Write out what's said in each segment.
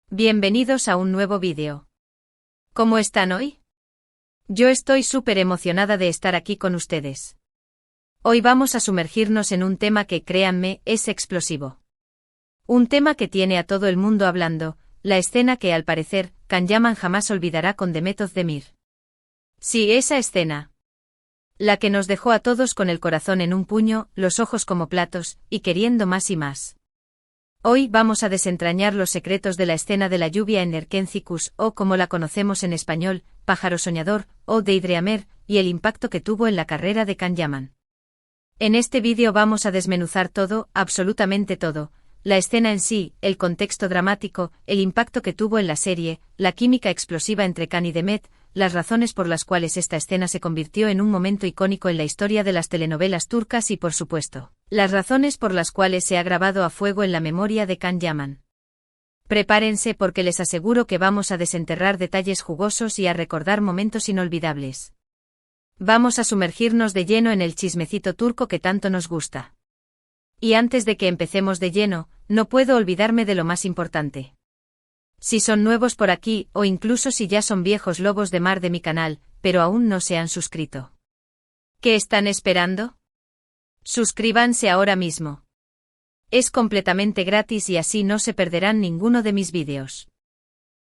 Bienvenidos a un nuevo vídeo. ¿Cómo están hoy? Yo estoy súper emocionada de estar aquí con ustedes. Hoy vamos a sumergirnos en un tema que, créanme, es explosivo. Un tema que tiene a todo el mundo hablando, la escena que al parecer, Can Yaman jamás olvidará con The Method de Mir. Sí, esa escena. La que nos dejó a todos con el corazón en un puño, los ojos como platos, y queriendo más y más. Hoy vamos a desentrañar los secretos de la escena de la lluvia en Erkencikus, o como la conocemos en español, Pájaro Soñador, o Deidreamer, y el impacto que tuvo en la carrera de Can Yaman. En este vídeo vamos a desmenuzar todo, absolutamente todo, la escena en sí, el contexto dramático, el impacto que tuvo en la serie, la química explosiva entre Can y Demet, las razones por las cuales esta escena se convirtió en un momento icónico en la historia de las telenovelas turcas y por supuesto, las razones por las cuales se ha grabado a fuego en la memoria de Can Yaman. Prepárense porque les aseguro que vamos a desenterrar detalles jugosos y a recordar momentos inolvidables. Vamos a sumergirnos de lleno en el chismecito turco que tanto nos gusta. Y antes de que empecemos de lleno, no puedo olvidarme de lo más importante. Si son nuevos por aquí, o incluso si ya son viejos lobos de mar de mi canal, pero aún no se han suscrito. ¿Qué están esperando? Suscríbanse ahora mismo. Es completamente gratis y así no se perderán ninguno de mis vídeos.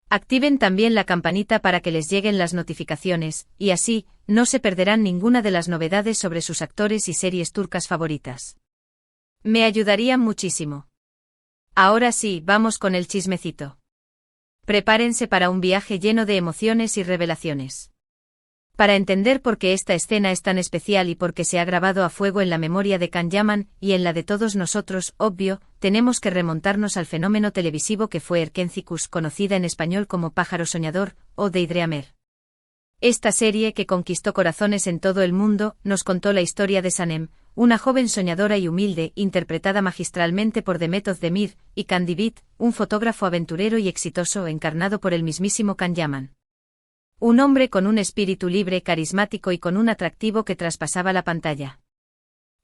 Activen también la campanita para que les lleguen las notificaciones, y así, no se perderán ninguna de las novedades sobre sus actores y series turcas favoritas. Me ayudarían muchísimo. Ahora sí, vamos con el chismecito. Prepárense para un viaje lleno de emociones y revelaciones. Para entender por qué esta escena es tan especial y por qué se ha grabado a fuego en la memoria de Can Yaman y en la de todos nosotros, obvio, tenemos que remontarnos al fenómeno televisivo que fue Erkencikus, conocida en español como Pájaro Soñador, o Deidreamer. Esta serie que conquistó corazones en todo el mundo, nos contó la historia de Sanem, una joven soñadora y humilde, interpretada magistralmente por The Method de Mir, y Can Divit, un fotógrafo aventurero y exitoso encarnado por el mismísimo Can Yaman. Un hombre con un espíritu libre, carismático y con un atractivo que traspasaba la pantalla.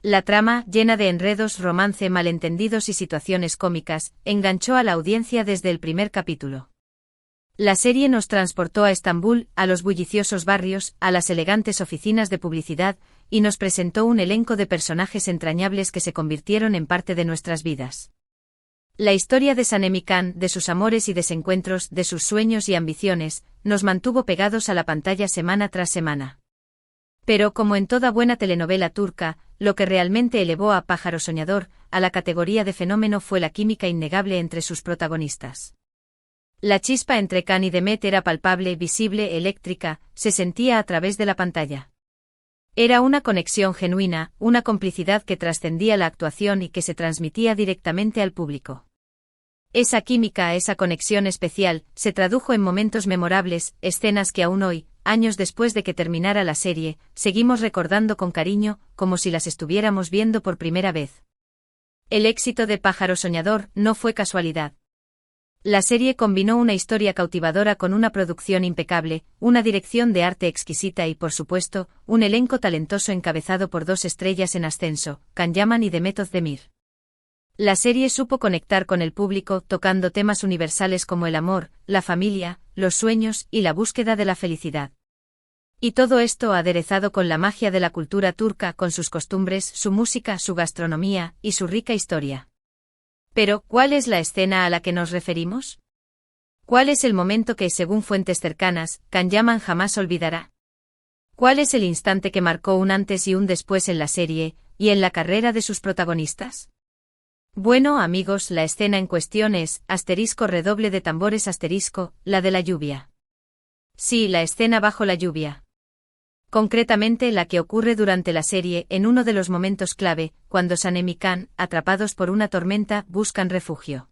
La trama, llena de enredos, romance, malentendidos y situaciones cómicas, enganchó a la audiencia desde el primer capítulo. La serie nos transportó a Estambul, a los bulliciosos barrios, a las elegantes oficinas de publicidad, y nos presentó un elenco de personajes entrañables que se convirtieron en parte de nuestras vidas. La historia de Sanem y Can, de sus amores y desencuentros, de sus sueños y ambiciones, nos mantuvo pegados a la pantalla semana tras semana. Pero como en toda buena telenovela turca, lo que realmente elevó a Pájaro Soñador a la categoría de fenómeno fue la química innegable entre sus protagonistas. La chispa entre Can y Demet era palpable, visible, eléctrica, se sentía a través de la pantalla. Era una conexión genuina, una complicidad que trascendía la actuación y que se transmitía directamente al público. Esa química, esa conexión especial, se tradujo en momentos memorables, escenas que aún hoy, años después de que terminara la serie, seguimos recordando con cariño, como si las estuviéramos viendo por primera vez. El éxito de Pájaro Soñador no fue casualidad. La serie combinó una historia cautivadora con una producción impecable, una dirección de arte exquisita y, por supuesto, un elenco talentoso encabezado por dos estrellas en ascenso, Can Yaman y The Method de Mir. La serie supo conectar con el público tocando temas universales como el amor, la familia, los sueños y la búsqueda de la felicidad. Y todo esto aderezado con la magia de la cultura turca, con sus costumbres, su música, su gastronomía y su rica historia. Pero, ¿cuál es la escena a la que nos referimos? ¿Cuál es el momento que, según fuentes cercanas, Can Yaman jamás olvidará? ¿Cuál es el instante que marcó un antes y un después en la serie, y en la carrera de sus protagonistas? Bueno, amigos, la escena en cuestión es, redoble de tambores la de la lluvia. Sí, la escena bajo la lluvia. Concretamente la que ocurre durante la serie en uno de los momentos clave, cuando Sanem y Can, atrapados por una tormenta, buscan refugio.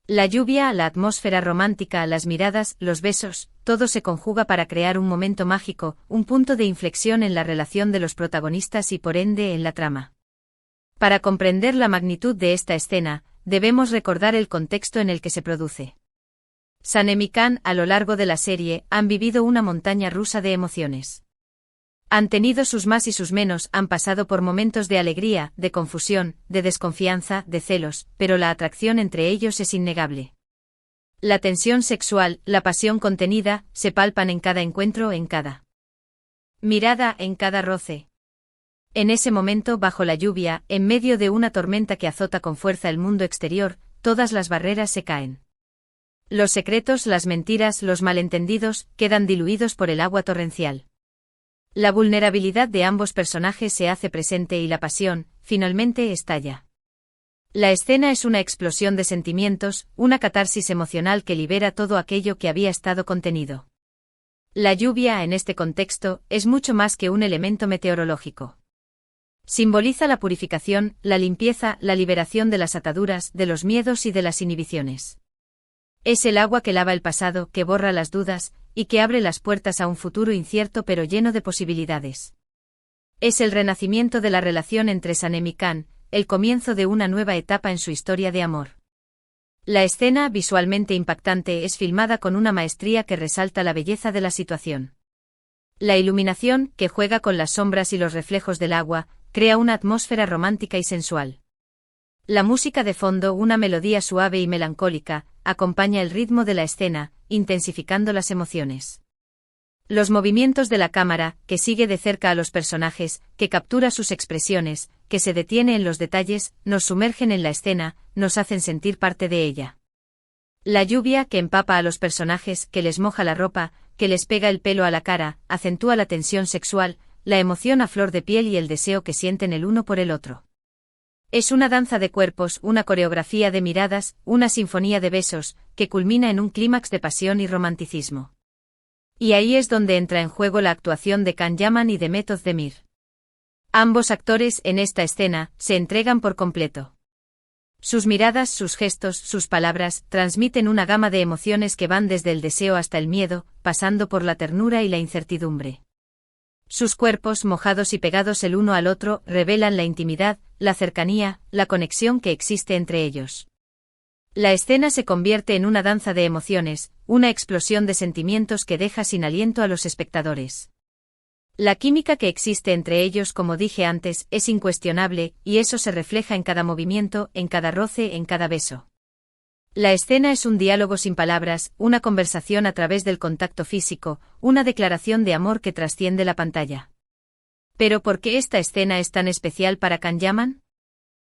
La lluvia, la atmósfera romántica, las miradas, los besos, todo se conjuga para crear un momento mágico, un punto de inflexión en la relación de los protagonistas y por ende en la trama. Para comprender la magnitud de esta escena, debemos recordar el contexto en el que se produce. Sanem y Can, a lo largo de la serie, han vivido una montaña rusa de emociones. Han tenido sus más y sus menos, han pasado por momentos de alegría, de confusión, de desconfianza, de celos, pero la atracción entre ellos es innegable. La tensión sexual, la pasión contenida, se palpan en cada encuentro, en cada mirada, en cada roce. En ese momento, bajo la lluvia, en medio de una tormenta que azota con fuerza el mundo exterior, todas las barreras se caen. Los secretos, las mentiras, los malentendidos, quedan diluidos por el agua torrencial. La vulnerabilidad de ambos personajes se hace presente y la pasión, finalmente, estalla. La escena es una explosión de sentimientos, una catarsis emocional que libera todo aquello que había estado contenido. La lluvia, en este contexto, es mucho más que un elemento meteorológico. Simboliza la purificación, la limpieza, la liberación de las ataduras, de los miedos y de las inhibiciones. Es el agua que lava el pasado, que borra las dudas, y que abre las puertas a un futuro incierto pero lleno de posibilidades. Es el renacimiento de la relación entre Sanem y Can, el comienzo de una nueva etapa en su historia de amor. La escena, visualmente impactante, es filmada con una maestría que resalta la belleza de la situación. La iluminación, que juega con las sombras y los reflejos del agua, crea una atmósfera romántica y sensual. La música de fondo, una melodía suave y melancólica, acompaña el ritmo de la escena, intensificando las emociones. Los movimientos de la cámara, que sigue de cerca a los personajes, que captura sus expresiones, que se detiene en los detalles, nos sumergen en la escena, nos hacen sentir parte de ella. La lluvia, que empapa a los personajes, que les moja la ropa, que les pega el pelo a la cara, acentúa la tensión sexual, la emoción a flor de piel y el deseo que sienten el uno por el otro. Es una danza de cuerpos, una coreografía de miradas, una sinfonía de besos, que culmina en un clímax de pasión y romanticismo. Y ahí es donde entra en juego la actuación de Can Yaman y de Meth Özdemir. Ambos actores, en esta escena, se entregan por completo. Sus miradas, sus gestos, sus palabras, transmiten una gama de emociones que van desde el deseo hasta el miedo, pasando por la ternura y la incertidumbre. Sus cuerpos, mojados y pegados el uno al otro, revelan la intimidad, la cercanía, la conexión que existe entre ellos. La escena se convierte en una danza de emociones, una explosión de sentimientos que deja sin aliento a los espectadores. La química que existe entre ellos, como dije antes, es incuestionable, y eso se refleja en cada movimiento, en cada roce, en cada beso. La escena es un diálogo sin palabras, una conversación a través del contacto físico, una declaración de amor que trasciende la pantalla. ¿Pero por qué esta escena es tan especial para Can Yaman?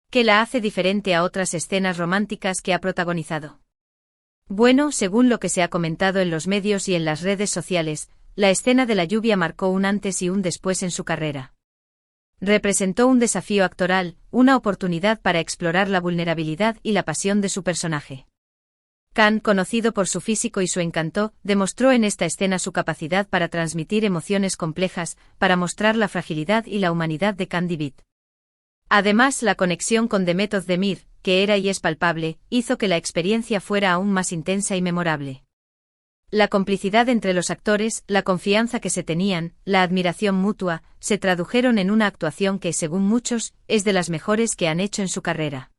¿Qué la hace diferente a otras escenas románticas que ha protagonizado? Bueno, según lo que se ha comentado en los medios y en las redes sociales, la escena de la lluvia marcó un antes y un después en su carrera. Representó un desafío actoral, una oportunidad para explorar la vulnerabilidad y la pasión de su personaje. Can, conocido por su físico y su encanto, demostró en esta escena su capacidad para transmitir emociones complejas, para mostrar la fragilidad y la humanidad de Can David. Además, la conexión con Meth Özdemir, que era y es palpable, hizo que la experiencia fuera aún más intensa y memorable. La complicidad entre los actores, la confianza que se tenían, la admiración mutua, se tradujeron en una actuación que, según muchos, es de las mejores que han hecho en su carrera.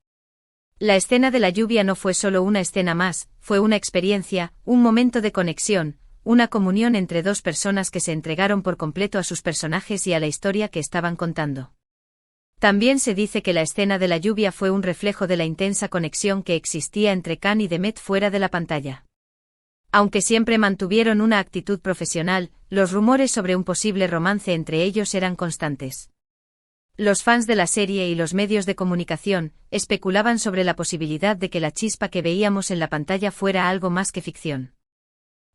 La escena de la lluvia no fue solo una escena más, fue una experiencia, un momento de conexión, una comunión entre dos personas que se entregaron por completo a sus personajes y a la historia que estaban contando. También se dice que la escena de la lluvia fue un reflejo de la intensa conexión que existía entre Can y Meth fuera de la pantalla. Aunque siempre mantuvieron una actitud profesional, los rumores sobre un posible romance entre ellos eran constantes. Los fans de la serie y los medios de comunicación especulaban sobre la posibilidad de que la chispa que veíamos en la pantalla fuera algo más que ficción.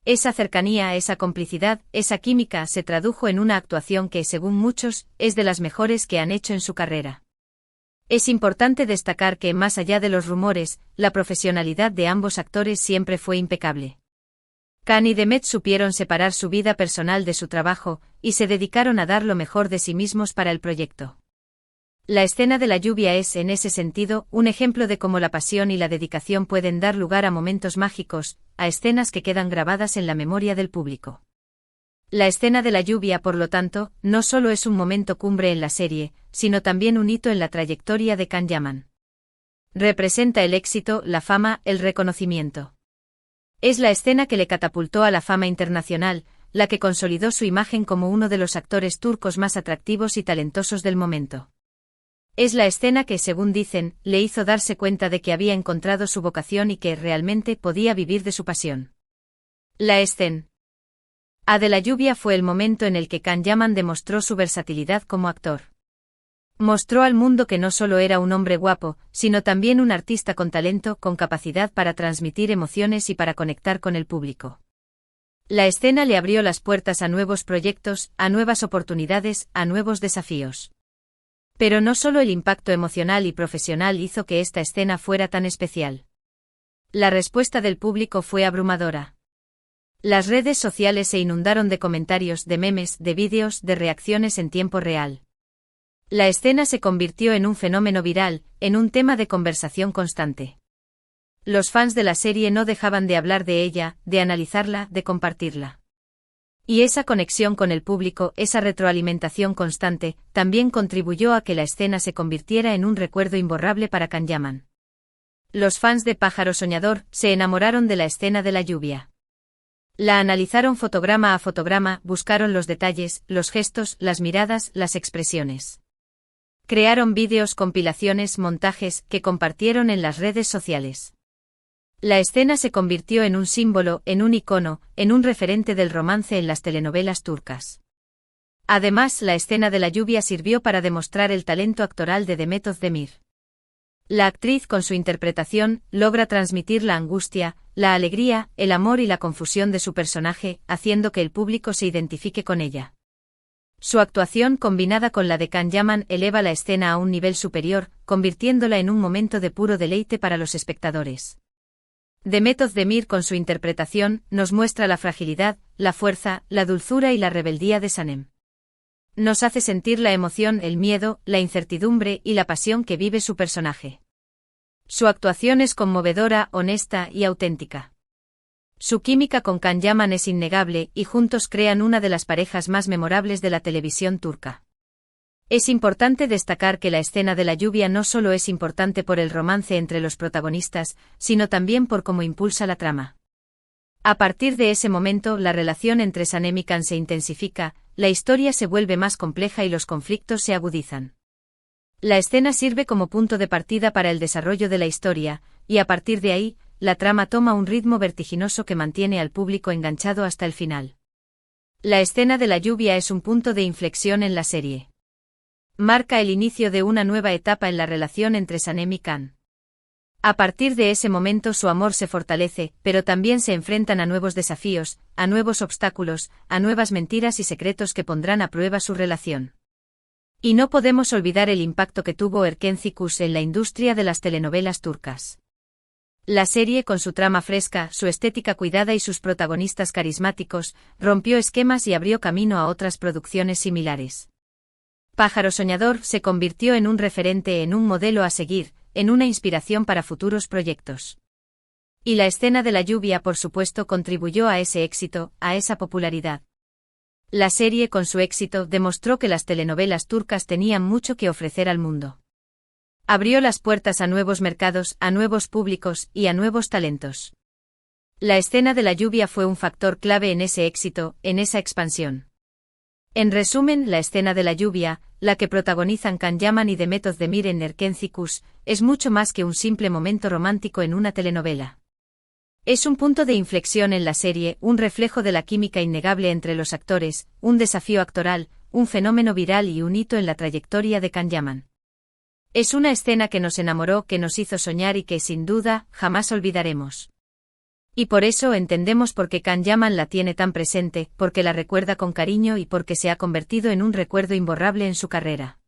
Esa cercanía, esa complicidad, esa química se tradujo en una actuación que, según muchos, es de las mejores que han hecho en su carrera. Es importante destacar que, más allá de los rumores, la profesionalidad de ambos actores siempre fue impecable. Can y Meth supieron separar su vida personal de su trabajo, y se dedicaron a dar lo mejor de sí mismos para el proyecto. La escena de la lluvia es, en ese sentido, un ejemplo de cómo la pasión y la dedicación pueden dar lugar a momentos mágicos, a escenas que quedan grabadas en la memoria del público. La escena de la lluvia, por lo tanto, no solo es un momento cumbre en la serie, sino también un hito en la trayectoria de Can Yaman. Representa el éxito, la fama, el reconocimiento. Es la escena que le catapultó a la fama internacional, la que consolidó su imagen como uno de los actores turcos más atractivos y talentosos del momento. Es la escena que, según dicen, le hizo darse cuenta de que había encontrado su vocación y que realmente podía vivir de su pasión. La escena de la lluvia fue el momento en el que Can Yaman demostró su versatilidad como actor. Mostró al mundo que no solo era un hombre guapo, sino también un artista con talento, con capacidad para transmitir emociones y para conectar con el público. La escena le abrió las puertas a nuevos proyectos, a nuevas oportunidades, a nuevos desafíos. Pero no solo el impacto emocional y profesional hizo que esta escena fuera tan especial. La respuesta del público fue abrumadora. Las redes sociales se inundaron de comentarios, de memes, de vídeos, de reacciones en tiempo real. La escena se convirtió en un fenómeno viral, en un tema de conversación constante. Los fans de la serie no dejaban de hablar de ella, de analizarla, de compartirla. Y esa conexión con el público, esa retroalimentación constante, también contribuyó a que la escena se convirtiera en un recuerdo imborrable para Can Yaman. Los fans de Pájaro Soñador se enamoraron de la escena de la lluvia. La analizaron fotograma a fotograma, buscaron los detalles, los gestos, las miradas, las expresiones. Crearon vídeos, compilaciones, montajes, que compartieron en las redes sociales. La escena se convirtió en un símbolo, en un icono, en un referente del romance en las telenovelas turcas. Además, la escena de la lluvia sirvió para demostrar el talento actoral de Demet Özdemir. La actriz, con su interpretación, logra transmitir la angustia, la alegría, el amor y la confusión de su personaje, haciendo que el público se identifique con ella. Su actuación, combinada con la de Can Yaman, eleva la escena a un nivel superior, convirtiéndola en un momento de puro deleite para los espectadores. Demet Özdemir, con su interpretación, nos muestra la fragilidad, la fuerza, la dulzura y la rebeldía de Sanem. Nos hace sentir la emoción, el miedo, la incertidumbre y la pasión que vive su personaje. Su actuación es conmovedora, honesta y auténtica. Su química con Can Yaman es innegable y juntos crean una de las parejas más memorables de la televisión turca. Es importante destacar que la escena de la lluvia no solo es importante por el romance entre los protagonistas, sino también por cómo impulsa la trama. A partir de ese momento, la relación entre Sanem y Can se intensifica, la historia se vuelve más compleja y los conflictos se agudizan. La escena sirve como punto de partida para el desarrollo de la historia, y a partir de ahí, la trama toma un ritmo vertiginoso que mantiene al público enganchado hasta el final. La escena de la lluvia es un punto de inflexión en la serie. Marca el inicio de una nueva etapa en la relación entre Sanem y Can. A partir de ese momento su amor se fortalece, pero también se enfrentan a nuevos desafíos, a nuevos obstáculos, a nuevas mentiras y secretos que pondrán a prueba su relación. Y no podemos olvidar el impacto que tuvo Erkenci en la industria de las telenovelas turcas. La serie, con su trama fresca, su estética cuidada y sus protagonistas carismáticos, rompió esquemas y abrió camino a otras producciones similares. Pájaro Soñador se convirtió en un referente, en un modelo a seguir, en una inspiración para futuros proyectos. Y la escena de la lluvia, por supuesto, contribuyó a ese éxito, a esa popularidad. La serie, con su éxito, demostró que las telenovelas turcas tenían mucho que ofrecer al mundo. Abrió las puertas a nuevos mercados, a nuevos públicos y a nuevos talentos. La escena de la lluvia fue un factor clave en ese éxito, en esa expansión. En resumen, la escena de la lluvia, la que protagonizan Can Yaman y Demet Özdemir en Erkenci, es mucho más que un simple momento romántico en una telenovela. Es un punto de inflexión en la serie, un reflejo de la química innegable entre los actores, un desafío actoral, un fenómeno viral y un hito en la trayectoria de Can Yaman. Es una escena que nos enamoró, que nos hizo soñar y que, sin duda, jamás olvidaremos. Y por eso entendemos por qué Can Yaman la tiene tan presente, porque la recuerda con cariño y porque se ha convertido en un recuerdo imborrable en su carrera.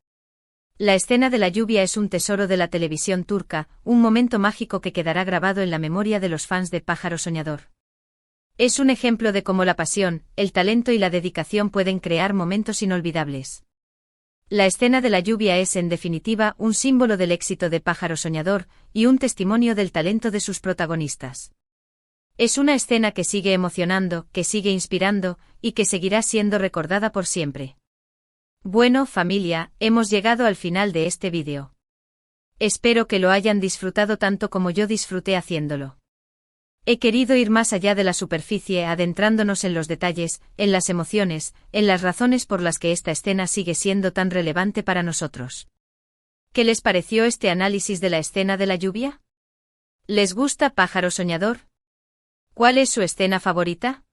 La escena de la lluvia es un tesoro de la televisión turca, un momento mágico que quedará grabado en la memoria de los fans de Pájaro Soñador. Es un ejemplo de cómo la pasión, el talento y la dedicación pueden crear momentos inolvidables. La escena de la lluvia es, en definitiva, un símbolo del éxito de Pájaro Soñador y un testimonio del talento de sus protagonistas. Es una escena que sigue emocionando, que sigue inspirando, y que seguirá siendo recordada por siempre. Bueno, familia, hemos llegado al final de este vídeo. Espero que lo hayan disfrutado tanto como yo disfruté haciéndolo. He querido ir más allá de la superficie, adentrándonos en los detalles, en las emociones, en las razones por las que esta escena sigue siendo tan relevante para nosotros. ¿Qué les pareció este análisis de la escena de la lluvia? ¿Les gusta Pájaro Soñador? ¿Cuál es su escena favorita?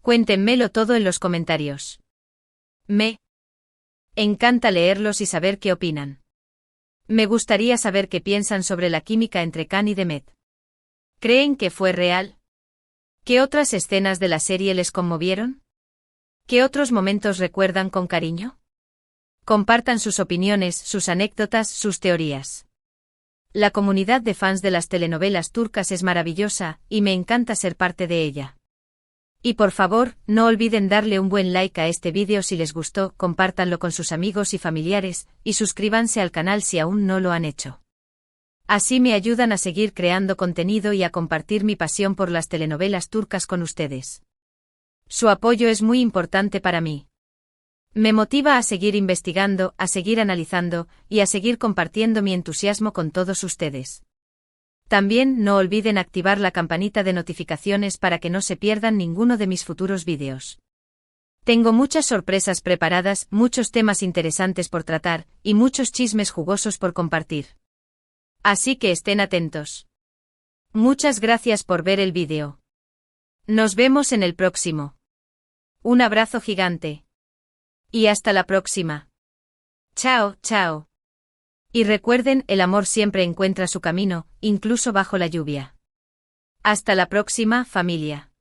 Cuéntenmelo todo en los comentarios. Me encanta leerlos y saber qué opinan. Me gustaría saber qué piensan sobre la química entre Khan y Demet. ¿Creen que fue real? ¿Qué otras escenas de la serie les conmovieron? ¿Qué otros momentos recuerdan con cariño? Compartan sus opiniones, sus anécdotas, sus teorías. La comunidad de fans de las telenovelas turcas es maravillosa, y me encanta ser parte de ella. Y por favor, no olviden darle un buen like a este vídeo si les gustó, compártanlo con sus amigos y familiares, y suscríbanse al canal si aún no lo han hecho. Así me ayudan a seguir creando contenido y a compartir mi pasión por las telenovelas turcas con ustedes. Su apoyo es muy importante para mí. Me motiva a seguir investigando, a seguir analizando, y a seguir compartiendo mi entusiasmo con todos ustedes. También no olviden activar la campanita de notificaciones para que no se pierdan ninguno de mis futuros vídeos. Tengo muchas sorpresas preparadas, muchos temas interesantes por tratar, y muchos chismes jugosos por compartir. Así que estén atentos. Muchas gracias por ver el vídeo. Nos vemos en el próximo. Un abrazo gigante. Y hasta la próxima. Chao, chao. Y recuerden, el amor siempre encuentra su camino, incluso bajo la lluvia. Hasta la próxima, familia.